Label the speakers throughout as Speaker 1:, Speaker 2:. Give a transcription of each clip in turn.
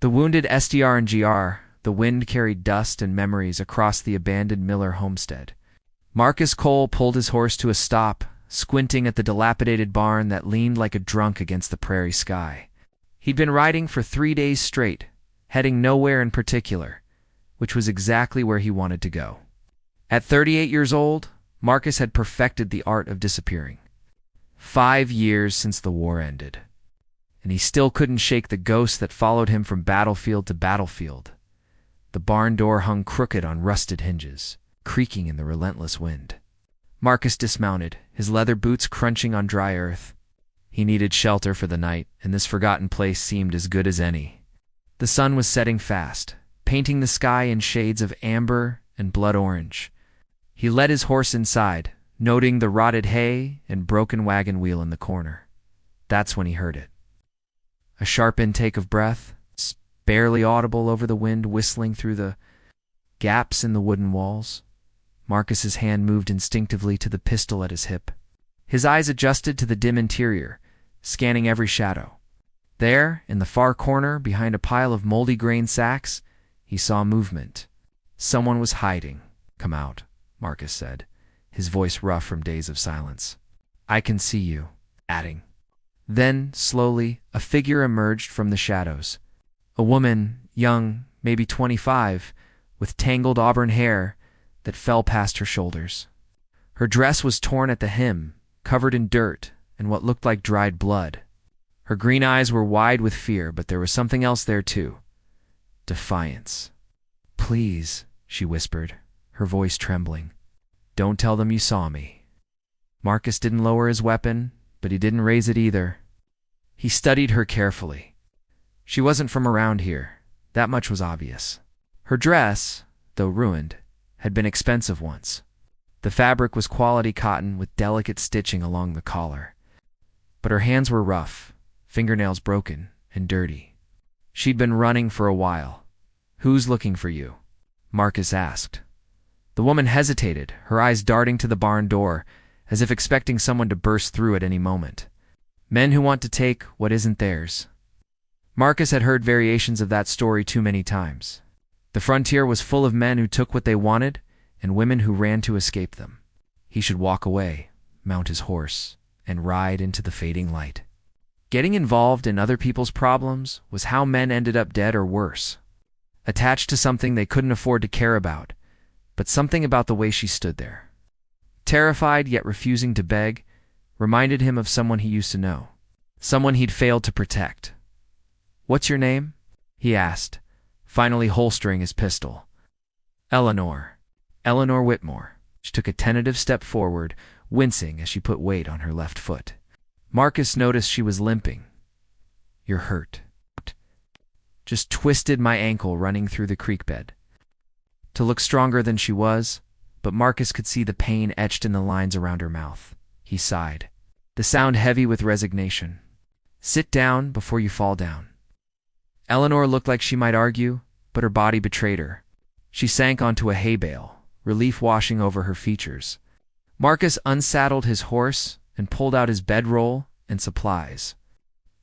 Speaker 1: The wounded SDR and GR, the wind carried dust and memories across the abandoned Miller homestead. Marcus Cole pulled his horse to a stop, squinting at the dilapidated barn that leaned like a drunk against the prairie sky. He'd been riding for 3 days straight, heading nowhere in particular, which was exactly where he wanted to go. At 38 years old, Marcus had perfected the art of disappearing. 5 years since the war ended, and he still couldn't shake the ghost that followed him from battlefield to battlefield. The barn door hung crooked on rusted hinges, creaking in the relentless wind. Marcus dismounted, his leather boots crunching on dry earth. He needed shelter for the night, and this forgotten place seemed as good as any. The sun was setting fast, painting the sky in shades of amber and blood orange. He led his horse inside, noting the rotted hay and broken wagon wheel in the corner. That's when he heard it. A sharp intake of breath, barely audible over the wind whistling through the gaps in the wooden walls. Marcus's hand moved instinctively to the pistol at his hip. His eyes adjusted to the dim interior, scanning every shadow. There, in the far corner, behind a pile of moldy grain sacks, he saw movement. Someone was hiding. "Come out," Marcus said, his voice rough from days of silence. "I can see you," adding. Then, slowly, a figure emerged from the shadows. A woman, young, maybe 25, with tangled auburn hair that fell past her shoulders. Her dress was torn at the hem, covered in dirt and what looked like dried blood. Her green eyes were wide with fear, but there was something else there too. Defiance. "Please," she whispered, her voice trembling. "Don't tell them you saw me." Marcus didn't lower his weapon, but he didn't raise it either. He studied her carefully. She wasn't from around here. That much was obvious. Her dress, though ruined, had been expensive once. The fabric was quality cotton with delicate stitching along the collar. But her hands were rough, fingernails broken and dirty. She'd been running for a while. "Who's looking for you?" Marcus asked. The woman hesitated, her eyes darting to the barn door, as if expecting someone to burst through at any moment. Men who want to take what isn't theirs. Marcus had heard variations of that story too many times. The frontier was full of men who took what they wanted and women who ran to escape them. He should walk away, mount his horse, and ride into the fading light. Getting involved in other people's problems was how men ended up dead or worse. Attached to something they couldn't afford to care about, but something about the way she stood there, terrified yet refusing to beg, reminded him of someone he used to know, someone he'd failed to protect. "What's your name?" he asked, finally holstering his pistol. "Eleanor. Eleanor Whitmore." She took a tentative step forward, wincing as she put weight on her left foot. Marcus noticed she was limping. "You're hurt." "Just twisted my ankle running through the creek bed." To look stronger than she was, but Marcus could see the pain etched in the lines around her mouth. He sighed, the sound heavy with resignation. "Sit down before you fall down." Eleanor looked like she might argue, but her body betrayed her. She sank onto a hay bale, relief washing over her features. Marcus unsaddled his horse and pulled out his bedroll and supplies.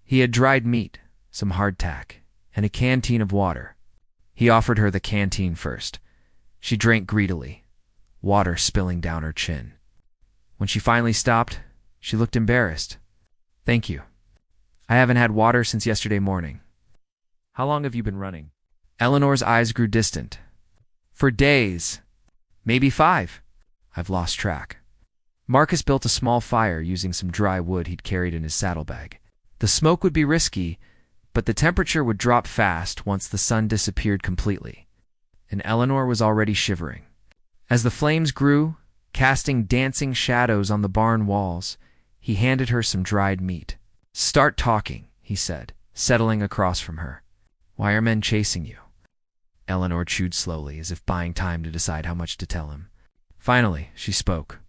Speaker 1: He had dried meat, some hardtack, and a canteen of water. He offered her the canteen first. She drank greedily, water spilling down her chin. When she finally stopped, she looked embarrassed. "Thank you. I haven't had water since yesterday morning." "How long have you been running?" Eleanor's eyes grew distant. "For days. Maybe 5. I've lost track." Marcus built a small fire using some dry wood he'd carried in his saddlebag. The smoke would be risky, but the temperature would drop fast once the sun disappeared completely, and Eleanor was already shivering. As the flames grew, casting dancing shadows on the barn walls, he handed her some dried meat. "Start talking," he said, settling across from her. "Why are men chasing you?" Eleanor chewed slowly, as if buying time to decide how much to tell him. Finally, she spoke.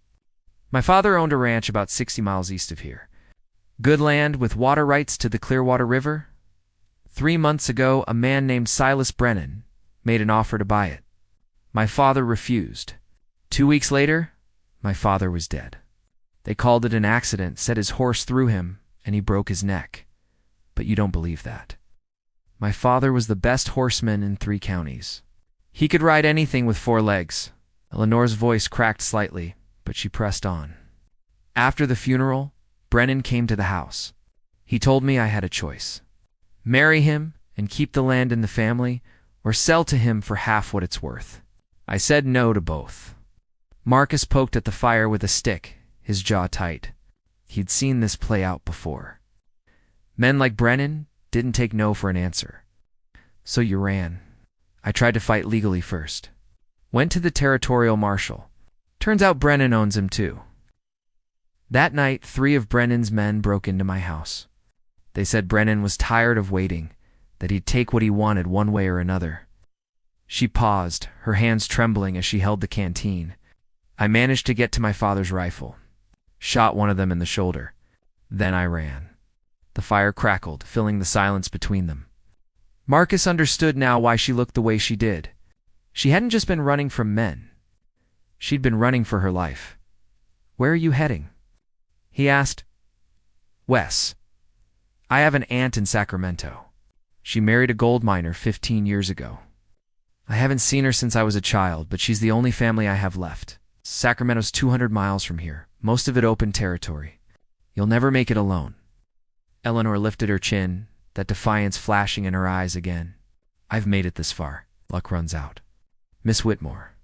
Speaker 1: "My father owned a ranch about 60 miles east of here. Good land with water rights to the Clearwater River. 3 months ago, a man named Silas Brennan made an offer to buy it. My father refused. 2 weeks later, my father was dead. They called it an accident, said his horse threw him, and he broke his neck. But you don't believe that." My father was the best horseman in 3 counties. He could ride anything with 4 legs. Eleanor's voice cracked slightly, but she pressed on. After the funeral, Brennan came to the house. He told me I had a choice. Marry him and keep the land in the family, or sell to him for half what it's worth. I said no to both. Marcus poked at the fire with a stick, his jaw tight. He'd seen this play out before. Men like Brennan didn't take no for an answer. So you ran. I tried to fight legally first. Went to the territorial marshal. Turns out Brennan owns him too. That night, 3 of Brennan's men broke into my house. They said Brennan was tired of waiting, that he'd take what he wanted one way or another. She paused, her hands trembling as she held the canteen. I managed to get to my father's rifle. Shot one of them in the shoulder. Then I ran. The fire crackled, filling the silence between them. Marcus understood now why she looked the way she did. She hadn't just been running from men. She'd been running for her life. "Where are you heading?" he asked. "Wes. I have an aunt in Sacramento. She married a gold miner 15 years ago. I haven't seen her since I was a child, but she's the only family I have left. Sacramento's 200 miles from here, most of it open territory. You'll never make it alone." Eleanor lifted her chin, that defiance flashing in her eyes again. "I've made it this far. Luck runs out. Miss Whitmore.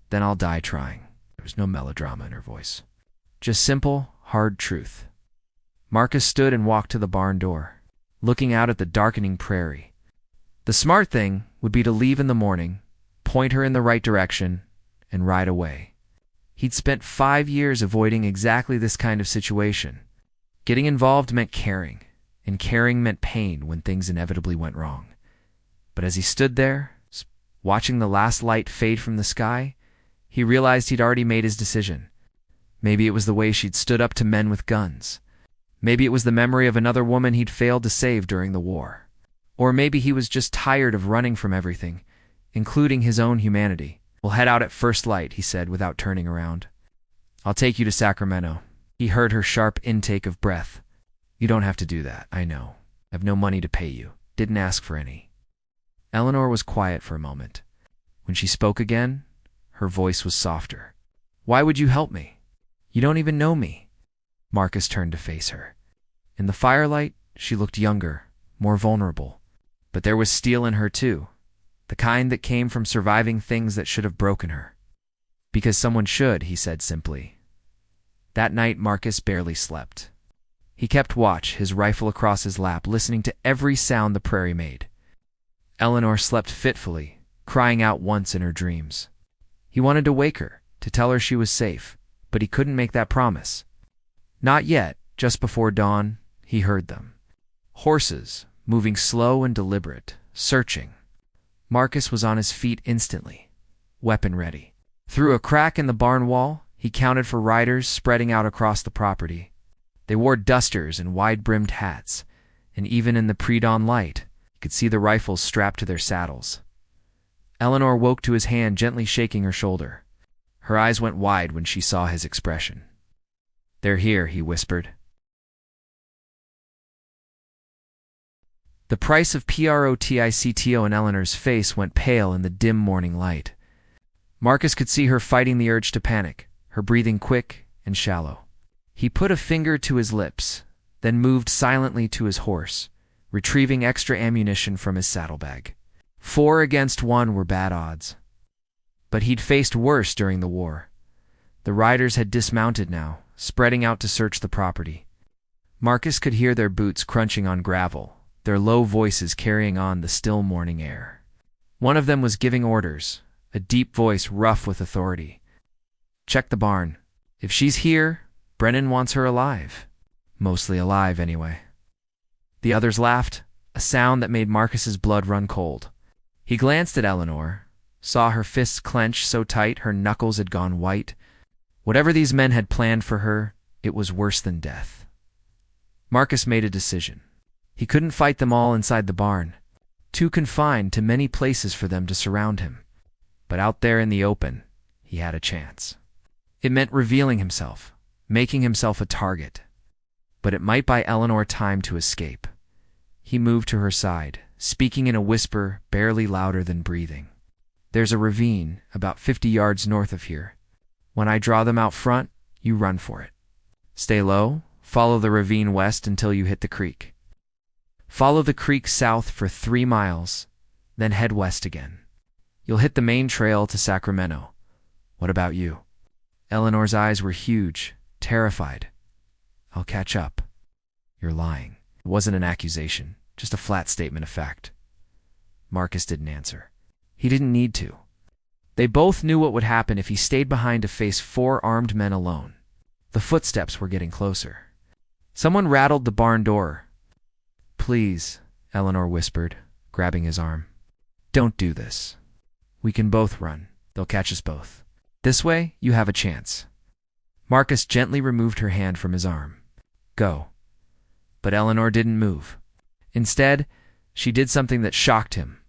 Speaker 1: Then I'll die trying." There was no melodrama in her voice. Just simple, hard truth. Marcus stood and walked to the barn door, looking out at the darkening prairie. The smart thing would be to leave in the morning, point her in the right direction, and ride away. He'd spent 5 years avoiding exactly this kind of situation. Getting involved meant caring, and caring meant pain when things inevitably went wrong. But as he stood there, watching the last light fade from the sky, he realized he'd already made his decision. Maybe it was the way she'd stood up to men with guns. Maybe it was the memory of another woman he'd failed to save during the war. Or maybe he was just tired of running from everything, including his own humanity. "We'll head out at first light," he said without turning around. "I'll take you to Sacramento." He heard her sharp intake of breath. "You don't have to do that, I know. I've no money to pay you. Didn't ask for any." Eleanor was quiet for a moment. When she spoke again, her voice was softer. "Why would you help me? You don't even know me." Marcus turned to face her. In the firelight, she looked younger, more vulnerable. But there was steel in her too, the kind that came from surviving things that should have broken her. "Because someone should," he said simply. That night, Marcus barely slept. He kept watch, his rifle across his lap, listening to every sound the prairie made. Eleanor slept fitfully, crying out once in her dreams. He wanted to wake her, to tell her she was safe, but he couldn't make that promise. Not yet. Just before dawn, he heard them. Horses, moving slow and deliberate, searching. Marcus was on his feet instantly, weapon ready. Through a crack in the barn wall, he counted for riders spreading out across the property. They wore dusters and wide-brimmed hats, and even in the pre-dawn light, he could see the rifles strapped to their saddles. Eleanor woke to his hand gently shaking her shoulder. Her eyes went wide when she saw his expression. "They're here," he whispered. The price of PROTICTO in Eleanor's face went pale in the dim morning light. Marcus could see her fighting the urge to panic, her breathing quick and shallow. He put a finger to his lips, then moved silently to his horse, retrieving extra ammunition from his saddlebag. 4 against 1 were bad odds. But he'd faced worse during the war. The riders had dismounted now, spreading out to search the property. Marcus could hear their boots crunching on gravel, their low voices carrying on the still morning air. One of them was giving orders, a deep voice rough with authority. "Check the barn. If she's here, Brennan wants her alive. Mostly alive, anyway." The others laughed, a sound that made Marcus's blood run cold. He glanced at Eleanor, saw her fists clench so tight her knuckles had gone white. Whatever these men had planned for her, it was worse than death. Marcus made a decision. He couldn't fight them all inside the barn, too confined to many places for them to surround him. But out there in the open, he had a chance. It meant revealing himself, making himself a target. But it might buy Eleanor time to escape. He moved to her side, speaking in a whisper barely louder than breathing. "There's a ravine about 50 yards north of here. When I draw them out front, you run for it. Stay low, follow the ravine west until you hit the creek. Follow the creek south for 3 miles, then head west again. You'll hit the main trail to Sacramento. What about you?" Eleanor's eyes were huge, terrified. "I'll catch up." "You're lying." It wasn't an accusation, just a flat statement of fact. Marcus didn't answer. He didn't need to. They both knew what would happen if he stayed behind to face 4 armed men alone. The footsteps were getting closer. Someone rattled the barn door. "Please," Eleanor whispered, grabbing his arm. "Don't do this. We can both run. They'll catch us both. This way, you have a chance." Marcus gently removed her hand from his arm. "Go." But Eleanor didn't move. Instead, she did something that shocked him.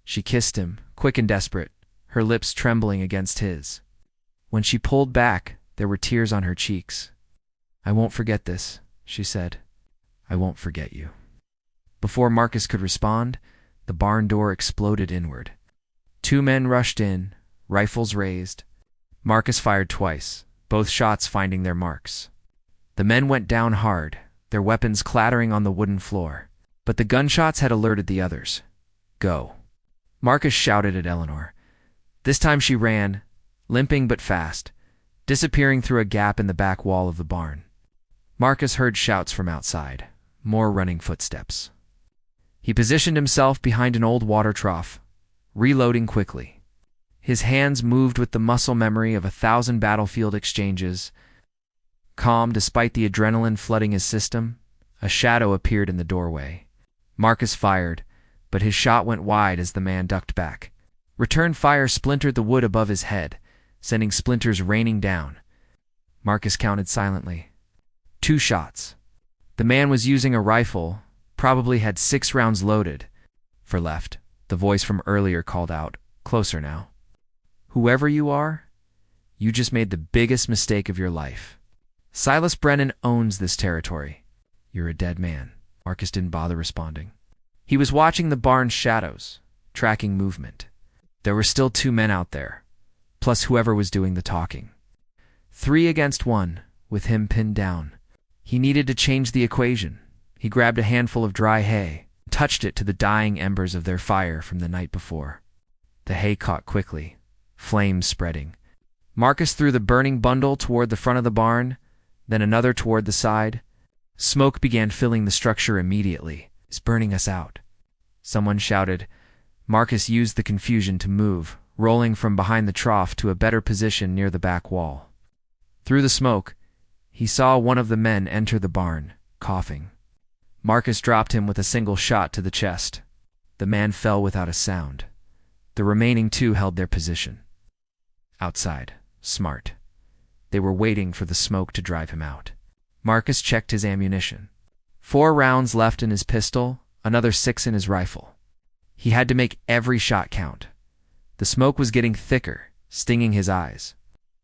Speaker 1: She kissed him, quick and desperate, her lips trembling against his. When she pulled back, there were tears on her cheeks. "I won't forget this," she said. "I won't forget you." Before Marcus could respond, the barn door exploded inward. 2 men rushed in, rifles raised. Marcus fired twice, both shots finding their marks. The men went down hard, their weapons clattering on the wooden floor. But the gunshots had alerted the others. "Go." Marcus shouted at Eleanor. This time she ran, limping but fast, disappearing through a gap in the back wall of the barn. Marcus heard shouts from outside, more running footsteps. He positioned himself behind an old water trough, reloading quickly. His hands moved with the muscle memory of 1,000 battlefield exchanges. Calm despite the adrenaline flooding his system, a shadow appeared in the doorway. Marcus fired, but his shot went wide as the man ducked back. Return fire splintered the wood above his head, sending splinters raining down. Marcus counted silently. 2 shots. The man was using a rifle, probably had 6 rounds loaded. For left, the voice from earlier called out, closer now. "Whoever you are, you just made the biggest mistake of your life. Silas Brennan owns this territory. You're a dead man." Marcus didn't bother responding. He was watching the barn's shadows, tracking movement. There were still 2 men out there, plus whoever was doing the talking. 3 against 1, with him pinned down. He needed to change the equation. He grabbed a handful of dry hay, touched it to the dying embers of their fire from the night before. The hay caught quickly, flames spreading. Marcus threw the burning bundle toward the front of the barn, then another toward the side. Smoke began filling the structure immediately. "It's burning us out," someone shouted. Marcus used the confusion to move, rolling from behind the trough to a better position near the back wall. Through the smoke, he saw one of the men enter the barn, coughing. Marcus dropped him with a single shot to the chest. The man fell without a sound. The remaining 2 held their position. Outside, smart. They were waiting for the smoke to drive him out. Marcus checked his ammunition. 4 rounds left in his pistol, another 6 in his rifle. He had to make every shot count. The smoke was getting thicker, stinging his eyes.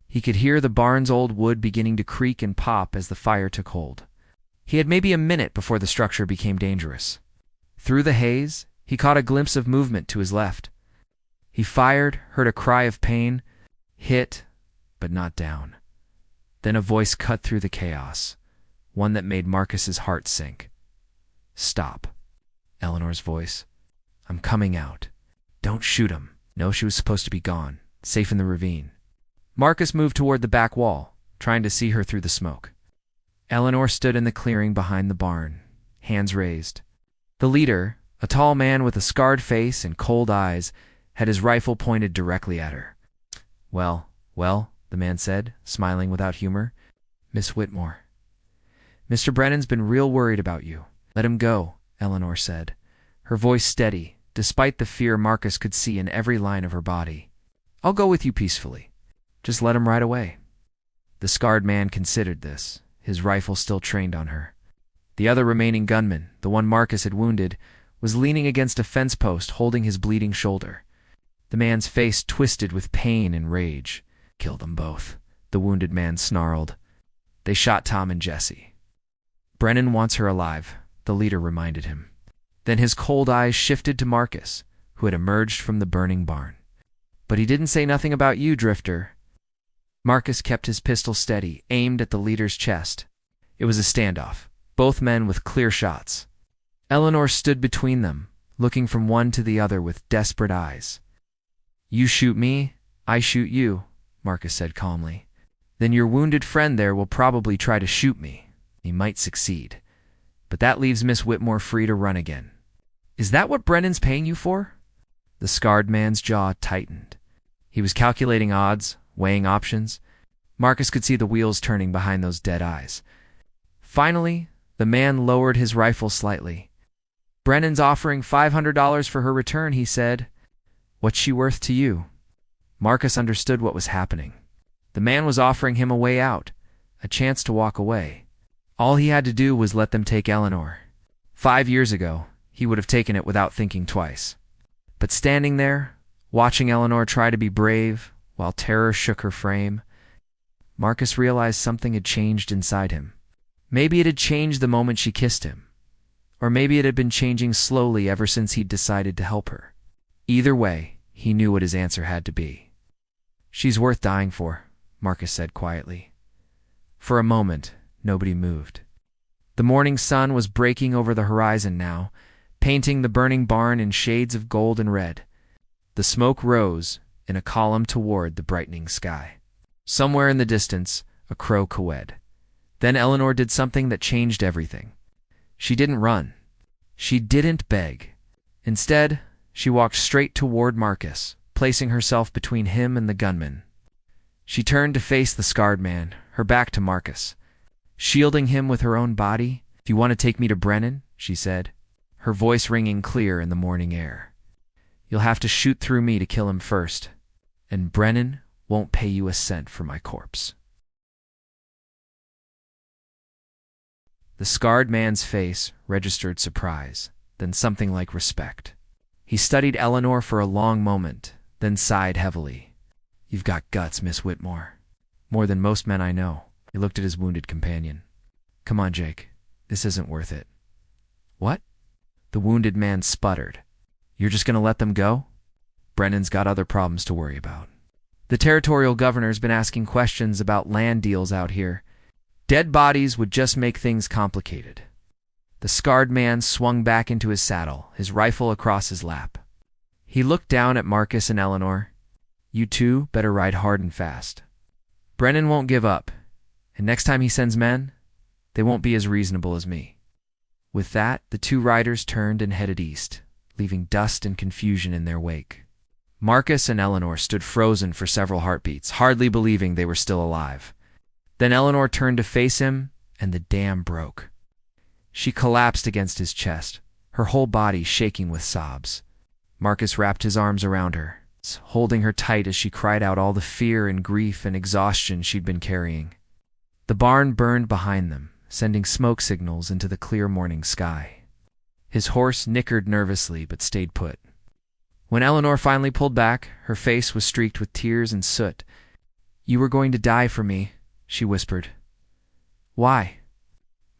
Speaker 1: He could hear the barn's old wood beginning to creak and pop as the fire took hold. He had maybe a minute before the structure became dangerous. Through the haze, he caught a glimpse of movement to his left. He fired, heard a cry of pain, hit, but not down. Then a voice cut through the chaos, one that made Marcus's heart sink. "Stop." Eleanor's voice. "I'm coming out. Don't shoot him." No, she was supposed to be gone, safe in the ravine. Marcus moved toward the back wall, trying to see her through the smoke. Eleanor stood in the clearing behind the barn, hands raised. The leader, a tall man with a scarred face and cold eyes, had his rifle pointed directly at her. Well, the man said, smiling without humor. "Miss Whitmore. Mr. Brennan's been real worried about you." "Let him go," Eleanor said, her voice steady, despite the fear Marcus could see in every line of her body. "I'll go with you peacefully. Just let him ride away." The scarred man considered this, his rifle still trained on her. The other remaining gunman, the one Marcus had wounded, was leaning against a fence post holding his bleeding shoulder. The man's face twisted with pain and rage. "Kill them both," the wounded man snarled. "They shot Tom and Jesse." "Brennan wants her alive," the leader reminded him. Then his cold eyes shifted to Marcus, who had emerged from the burning barn. "But he didn't say nothing about you, Drifter." Marcus kept his pistol steady, aimed at the leader's chest. It was a standoff, both men with clear shots. Eleanor stood between them, looking from one to the other with desperate eyes. "You shoot me, I shoot you," Marcus said calmly. "Then your wounded friend there will probably try to shoot me. He might succeed. But that leaves Miss Whitmore free to run again." "Is that what Brennan's paying you for?" The scarred man's jaw tightened. He was calculating odds, weighing options. Marcus could see the wheels turning behind those dead eyes. Finally, the man lowered his rifle slightly. "Brennan's offering $500 for her return," he said. "What's she worth to you?" Marcus understood what was happening. The man was offering him a way out, a chance to walk away. All he had to do was let them take Eleanor. 5 years ago, he would have taken it without thinking twice. But standing there, watching Eleanor try to be brave while terror shook her frame, Marcus realized something had changed inside him. Maybe it had changed the moment she kissed him. Or maybe it had been changing slowly ever since he'd decided to help her. Either way, he knew what his answer had to be. "She's worth dying for," Marcus said quietly. For a moment, nobody moved. The morning sun was breaking over the horizon now, painting the burning barn in shades of gold and red. The smoke rose in a column toward the brightening sky. Somewhere in the distance, a crow cawed. Then Eleanor did something that changed everything. She didn't run. She didn't beg. Instead, she walked straight toward Marcus, placing herself between him and the gunman. She turned to face the scarred man, her back to Marcus. Shielding him with her own body, "If you want to take me to Brennan," she said, her voice ringing clear in the morning air, "you'll have to shoot through me to kill him first, and Brennan won't pay you a cent for my corpse." The scarred man's face registered surprise, then something like respect. He studied Eleanor for a long moment, then sighed heavily. "You've got guts, Miss Whitmore. More than most men I know." He looked at his wounded companion. "Come on, Jake. This isn't worth it." "What?" The wounded man sputtered. "You're just going to let them go? Brennan's got other problems to worry about. The territorial governor's been asking questions about land deals out here. Dead bodies would just make things complicated." The scarred man swung back into his saddle, his rifle across his lap. He looked down at Marcus and Eleanor. "You two better ride hard and fast. Brennan won't give up, and next time he sends men, they won't be as reasonable as me." With that, the two riders turned and headed east, leaving dust and confusion in their wake. Marcus and Eleanor stood frozen for several heartbeats, hardly believing they were still alive. Then Eleanor turned to face him, and the dam broke. She collapsed against his chest, her whole body shaking with sobs. Marcus wrapped his arms around her, holding her tight as she cried out all the fear and grief and exhaustion she'd been carrying. The barn burned behind them, sending smoke signals into the clear morning sky. His horse nickered nervously but stayed put. When Eleanor finally pulled back, her face was streaked with tears and soot. "You were going to die for me," she whispered. "Why?"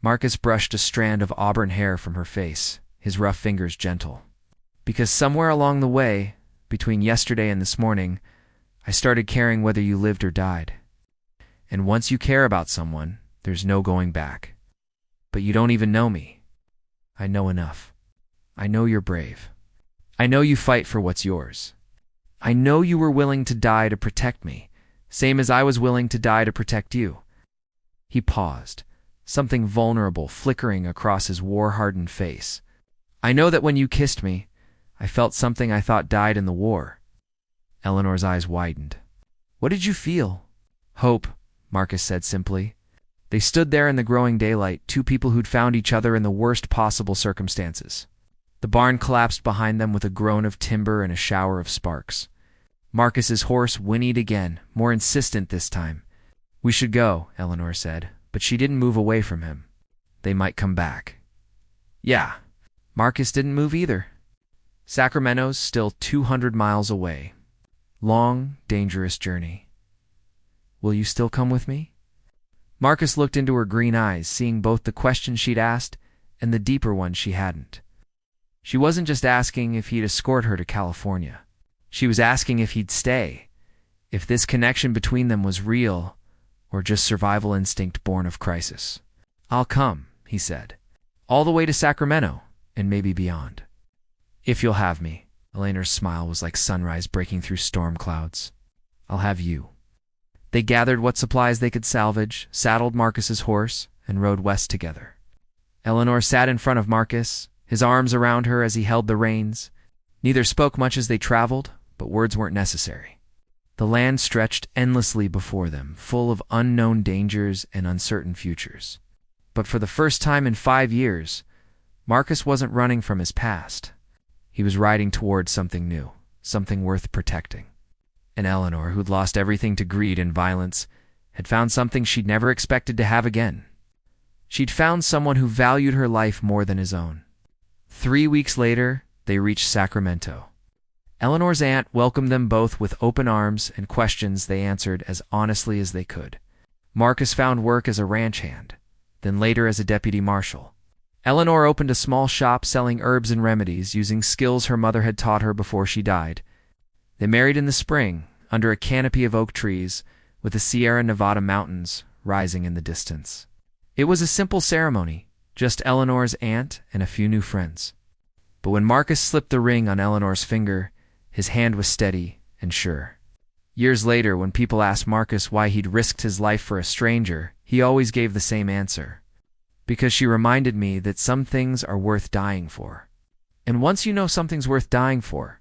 Speaker 1: Marcus brushed a strand of auburn hair from her face, his rough fingers gentle. "Because somewhere along the way, between yesterday and this morning, I started caring whether you lived or died. And once you care about someone, there's no going back. But you don't even know me. I know enough. I know you're brave. I know you fight for what's yours. I know you were willing to die to protect me, same as I was willing to die to protect you." He paused, something vulnerable flickering across his war-hardened face. "I know that when you kissed me, I felt something I thought died in the war." Eleanor's eyes widened. "What did you feel?" "Hope," Marcus said simply. They stood there in the growing daylight, two people who'd found each other in the worst possible circumstances. The barn collapsed behind them with a groan of timber and a shower of sparks. Marcus's horse whinnied again, more insistent this time. "We should go," Eleanor said, but she didn't move away from him. "They might come back." "Yeah." Marcus didn't move either. Sacramento's still 200 miles away. Long, dangerous journey. "Will you still come with me?" Marcus looked into her green eyes, seeing both the question she'd asked and the deeper one she hadn't. She wasn't just asking if he'd escort her to California. She was asking if he'd stay, if this connection between them was real or just survival instinct born of crisis. "I'll come," he said, "all the way to Sacramento and maybe beyond. If you'll have me." Eleanor's smile was like sunrise breaking through storm clouds. "I'll have you." They gathered what supplies they could salvage, saddled Marcus's horse, and rode west together. Eleanor sat in front of Marcus, his arms around her as he held the reins. Neither spoke much as they traveled, but words weren't necessary. The land stretched endlessly before them, full of unknown dangers and uncertain futures. But for the first time in 5 years, Marcus wasn't running from his past. He was riding toward something new, something worth protecting. And Eleanor, who'd lost everything to greed and violence, had found something she'd never expected to have again. She'd found someone who valued her life more than his own. 3 weeks later, they reached Sacramento. Eleanor's aunt welcomed them both with open arms and questions they answered as honestly as they could. Marcus found work as a ranch hand, then later as a deputy marshal. Eleanor opened a small shop selling herbs and remedies using skills her mother had taught her before she died. They married in the spring, under a canopy of oak trees, with the Sierra Nevada mountains rising in the distance. It was a simple ceremony, just Eleanor's aunt and a few new friends. But when Marcus slipped the ring on Eleanor's finger, his hand was steady and sure. Years later, when people asked Marcus why he'd risked his life for a stranger, he always gave the same answer. "Because she reminded me that some things are worth dying for. And once you know something's worth dying for,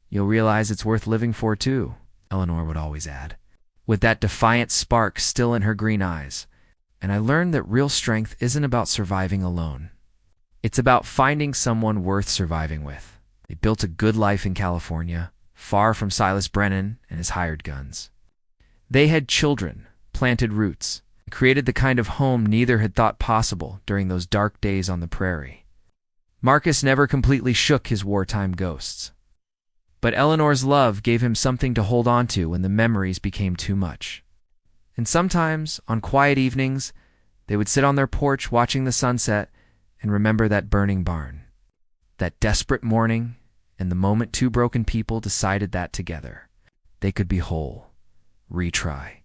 Speaker 1: you'll realize it's worth living for too," Eleanor would always add, with that defiant spark still in her green eyes. And I learned that real strength isn't about surviving alone. It's about finding someone worth surviving with. They built a good life in California, far from Silas Brennan and his hired guns. They had children, planted roots, and created the kind of home neither had thought possible during those dark days on the prairie. Marcus never completely shook his wartime ghosts. But Eleanor's love gave him something to hold on to when the memories became too much. And sometimes, on quiet evenings, they would sit on their porch watching the sunset and remember that burning barn, that desperate morning, and the moment two broken people decided that together they could be whole, retry,